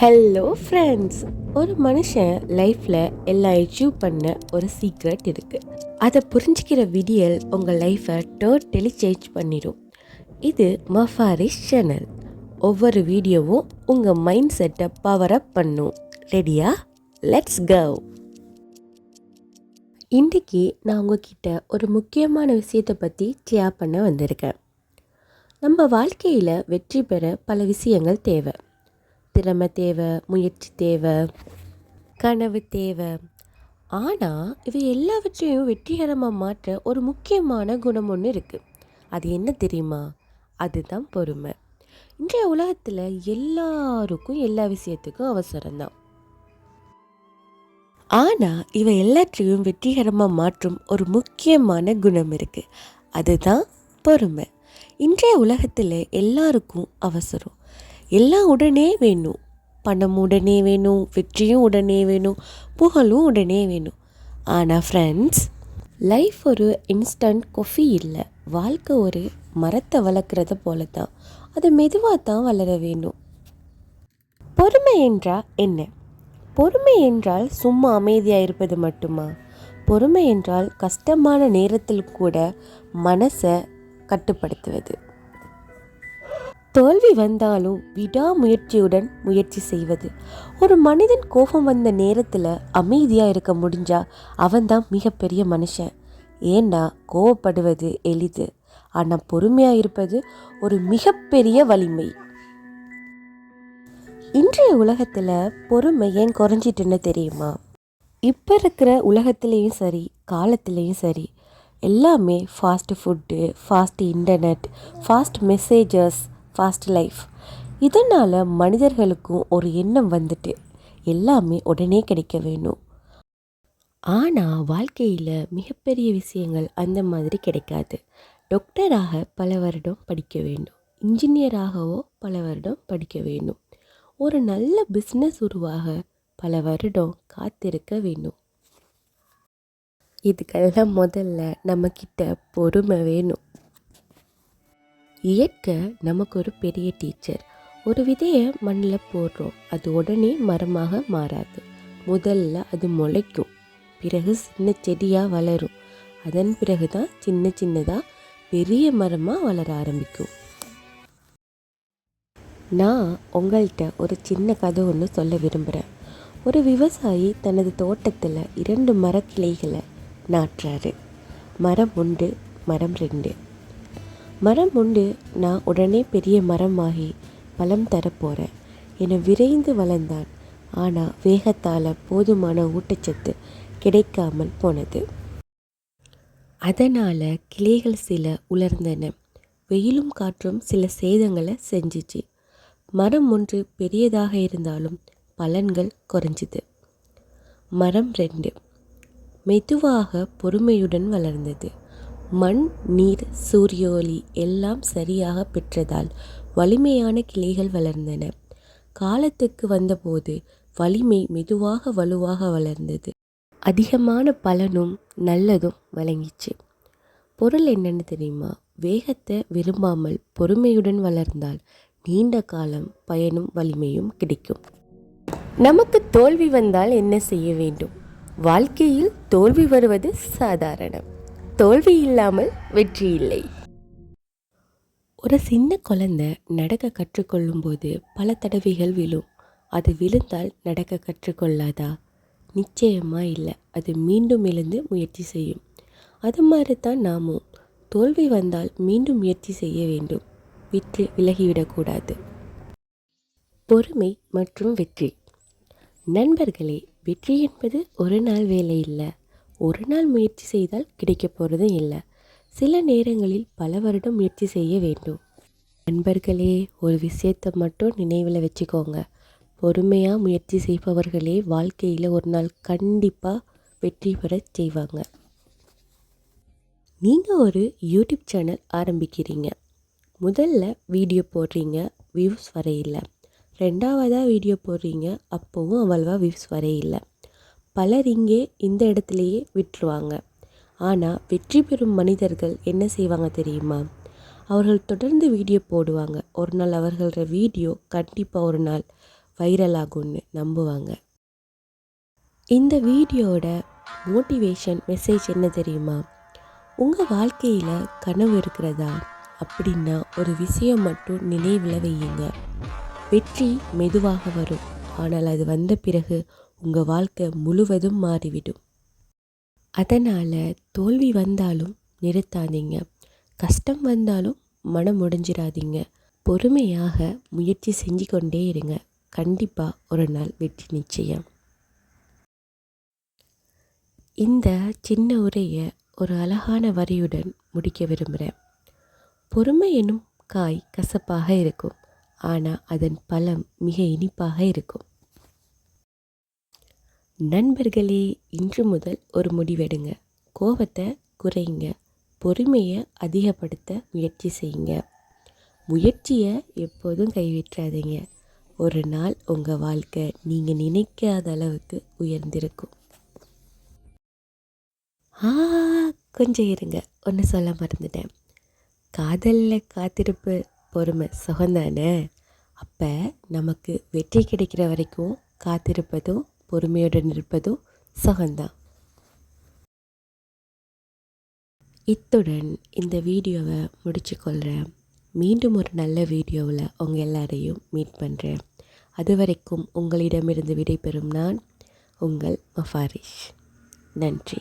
Hello friends. ஒரு மனுஷன் லைஃப்பில் எல்லாம் அச்சீவ் பண்ண ஒரு சீக்ரெட் இருக்குது. அதை புரிஞ்சிக்கிற விடியல் உங்கள் லைஃப்பை டோட்டலி சேஞ்ச் பண்ணிடும். இது மஃபாரிஷ் சேனல். ஒவ்வொரு வீடியோவும் உங்கள் மைண்ட் செட்டை பவர் அப் பண்ணும். ரெடியா? Let's go. இன்றைக்கி நான் உங்ககிட்ட ஒரு முக்கியமான விஷயத்தை பற்றி ஷேர் பண்ண வந்திருக்கேன். நம்ம வாழ்க்கையில் வெற்றி பெற பல விஷயங்கள் தேவை. திறமை தேவை, முயற்சி தேவை, கனவு தேவை. ஆனால் இவை எல்லாவற்றையும் வெற்றிகரமாக மாற்ற ஒரு முக்கியமான குணம் ஒன்று இருக்குது. அது என்ன தெரியுமா? அதுதான் பொறுமை. இன்றைய உலகத்தில் எல்லாருக்கும் எல்லா விஷயத்துக்கும் அவசரம்தான். ஆனால் இவை எல்லாற்றையும் வெற்றிகரமாக மாற்றும் ஒரு முக்கியமான குணம் இருக்குது. அதுதான் பொறுமை. இன்றைய உலகத்தில் எல்லாருக்கும் அவசரம். எல்லாம் உடனே வேணும். பணம் உடனே வேணும், வெற்றியும் உடனே வேணும், புகழும் உடனே வேணும். ஆனால் ஃப்ரெண்ட்ஸ், லைஃப் ஒரு இன்ஸ்டன்ட் காஃபி இல்லை. வாழ்க்கை ஒரு மரத்தை வளர்க்குறத போல தான். அது மெதுவாக தான் வளர வேணும். பொறுமை என்றால் என்ன? பொறுமை என்றால் சும்மா அமைதியாக இருப்பது மட்டுமா? பொறுமை என்றால் கஷ்டமான நேரத்தில் கூட மனசை கட்டுப்படுத்துவது. தோல்வி வந்தாலும் விடாமுயற்சியுடன் முயற்சி செய்வது. ஒரு மனிதன் கோபம் வந்த நேரத்தில் அமைதியாக இருக்க முடிஞ்சா அவன்தான் மிகப்பெரிய மனுஷன். ஏண்டா கோவப்படுவது எளிது, ஆனால் பொறுமையாக இருப்பது ஒரு மிகப்பெரிய வலிமை. இன்றைய உலகத்தில் பொறுமை ஏன் குறைஞ்சிட்டுன்னு தெரியுமா? இப்போ இருக்கிற உலகத்துலேயும் சரி, காலத்துலேயும் சரி, எல்லாமே fast food, fast internet, fast messages, fast life. இதனால் மனிதர்களுக்கும் ஒரு எண்ணம் வந்துட்டு எல்லாமே உடனே கிடைக்க வேணும். ஆனால் வாழ்க்கையில் மிகப்பெரிய விஷயங்கள் அந்த மாதிரி கிடைக்காது. டாக்டராக பல வருடம் படிக்க வேண்டும், இன்ஜினியராகவோ பல வருடம் படிக்க வேண்டும், ஒரு நல்ல பிஸ்னஸ் உருவாக பல வருடம் காத்திருக்க வேண்டும். இதுக்கெல்லாம் முதல்ல நம்மக்கிட்ட பொறுமை வேணும். இயற்கை நமக்கு ஒரு பெரிய டீச்சர். ஒரு விதையை மண்ணில் போடுறோம், அது உடனே மரமாக மாறாது. முதல்ல அது முளைக்கும், பிறகு சின்ன செடியாக வளரும், அதன் பிறகு தான் சின்ன சின்னதாக பெரிய மரமாக வளர ஆரம்பிக்கும். நான் உங்கள்கிட்ட ஒரு சின்ன கதை ஒன்று சொல்ல விரும்புகிறேன். ஒரு விவசாயி தனது தோட்டத்தில் 2 மரக்கிளைகளை நாட்டுறாரு. மரம் 1, மரம் 2. மரம் உண்டு, நான் உடனே பெரிய மரமாகி பழம் தரப்போகிறேன் என விரைந்து வளர்ந்தான். ஆனால் வேகத்தால் போதுமான ஊட்டச்சத்து கிடைக்காமல் போனது. அதனால் கிளைகள் சில உலர்ந்தன, வெயிலும் காற்றும் சில சேதங்களை செஞ்சிச்சு. மரம் 1 பெரியதாக இருந்தாலும் பலன்கள் குறைஞ்சிது. மரம் 2 மெதுவாக பொறுமையுடன் வளர்ந்தது. மண், நீர், சூரிய ஒளி எல்லாம் சரியாக பெற்றதால் வலிமையான கிளைகள் வளர்ந்தன. காலத்துக்கு வந்தபோது வலிமை மெதுவாக வலுவாக வளர்ந்தது. அதிகமான பலனும் நல்லதும் வழங்கிச்சு. பொருள் என்னன்னு தெரியுமா? வேகத்தை விரும்பாமல் பொறுமையுடன் வளர்ந்தால் நீண்ட காலம் பயனும் வலிமையும் கிடைக்கும். நமக்கு தோல்வி வந்தால் என்ன செய்ய வேண்டும்? வாழ்க்கையில் தோல்வி வருவது சாதாரணம். தோல்வி இல்லாமல் வெற்றி இல்லை. ஒரு சின்ன குழந்தை நடக்க கற்றுக்கொள்ளும் போது பல தடவைகள் விழும். அது விழுந்தால் நடக்க கற்றுக்கொள்ளாதா? நிச்சயமாக இல்லை. அது மீண்டும் எழுந்து முயற்சி செய்யும். அது மாதிரி தான் நாமும் தோல்வி வந்தால் மீண்டும் முயற்சி செய்ய வேண்டும். விட்டு விலகிவிடக்கூடாது. பொறுமை மற்றும் வெற்றி. நண்பர்களே, வெற்றி என்பது ஒரு நாள் வேலை இல்லை. ஒரு நாள் முயற்சி செய்தால் கிடைக்க போகிறதும் இல்லை. சில நேரங்களில் பல வருடம் முயற்சி செய்ய வேண்டும். நண்பர்களே, ஒரு விஷயத்தை மட்டும் நினைவில் வச்சுக்கோங்க. பொறுமையாக முயற்சி செய்பவர்களே வாழ்க்கையில் ஒரு நாள் கண்டிப்பாக வெற்றி பெற செய்வாங்க. நீங்கள் ஒரு யூடியூப் சேனல் ஆரம்பிக்கிறீங்க. முதல்ல வீடியோ போடுறீங்க, வியூஸ் வரையில்லை. 2வதாக வீடியோ போடுறீங்க, அப்போவும் அவ்வளவா வியூஸ் வரையில்லை. பலர் இங்கே இந்த இடத்துலையே விட்டுருவாங்க. ஆனால் வெற்றி பெறும் மனிதர்கள் என்ன செய்வாங்க தெரியுமா? அவர்கள் தொடர்ந்து வீடியோ போடுவாங்க. ஒரு நாள் அவர்களோட வீடியோ கண்டிப்பாக ஒரு நாள் வைரல் ஆகும்னு நம்புவாங்க. இந்த வீடியோட மோட்டிவேஷன் மெசேஜ் என்ன தெரியுமா? உங்கள் வாழ்க்கையில் கனவு இருக்கிறதா அப்படின்னா ஒரு விஷயம் மட்டும் நினைவில் வையுங்க. வெற்றி மெதுவாக வரும், ஆனால் அது வந்த பிறகு உங்கள் வாழ்க்கை முழுவதும் மாறிவிடும். அதனால் தோல்வி வந்தாலும் நிறுத்தாதீங்க, கஷ்டம் வந்தாலும் மனம் உடைஞ்சிடாதீங்க. பொறுமையாக முயற்சி செஞ்சு கொண்டே இருங்க. கண்டிப்பாக ஒரு நாள் வெற்றி நிச்சயம். இந்த சின்ன உரையை ஒரு அழகான வரியுடன் முடிக்க விரும்புகிறேன். பொறுமை எனும் காய் கசப்பாக இருக்கும், ஆனால் அதன் பழம் மிக இனிப்பாக இருக்கும். நண்பர்களே, இன்று முதல் ஒரு முடிவெடுங்க. கோபத்தை குறைங்க, பொறுமையை அதிகப்படுத்த முயற்சி செய்யுங்க. முயற்சியை எப்போதும் கைவிட்டுறாதீங்க. ஒரு நாள் உங்கள் வாழ்க்கை நீங்கள் நினைக்காத அளவுக்கு உயர்ந்திருக்கும். கொஞ்சம் இருங்க, ஒன்று சொல்ல மறந்துட்டேன். காதலில் காத்திருப்பு பொறுமை சுகந்தானே. அப்போ நமக்கு வெற்றி கிடைக்கிற வரைக்கும் காத்திருப்பதும் பொறுமையுடன் இருப்பதும் சுகந்தான். இத்துடன் இந்த வீடியோவை முடிச்சுக்கொள்கிறேன். மீண்டும் ஒரு நல்ல வீடியோவில் உங்கள் எல்லாரையும் மீட் பண்ணுறேன். அது வரைக்கும் உங்களிடமிருந்து விடைபெறும் நான் உங்கள் மஃபாரிஷ். நன்றி.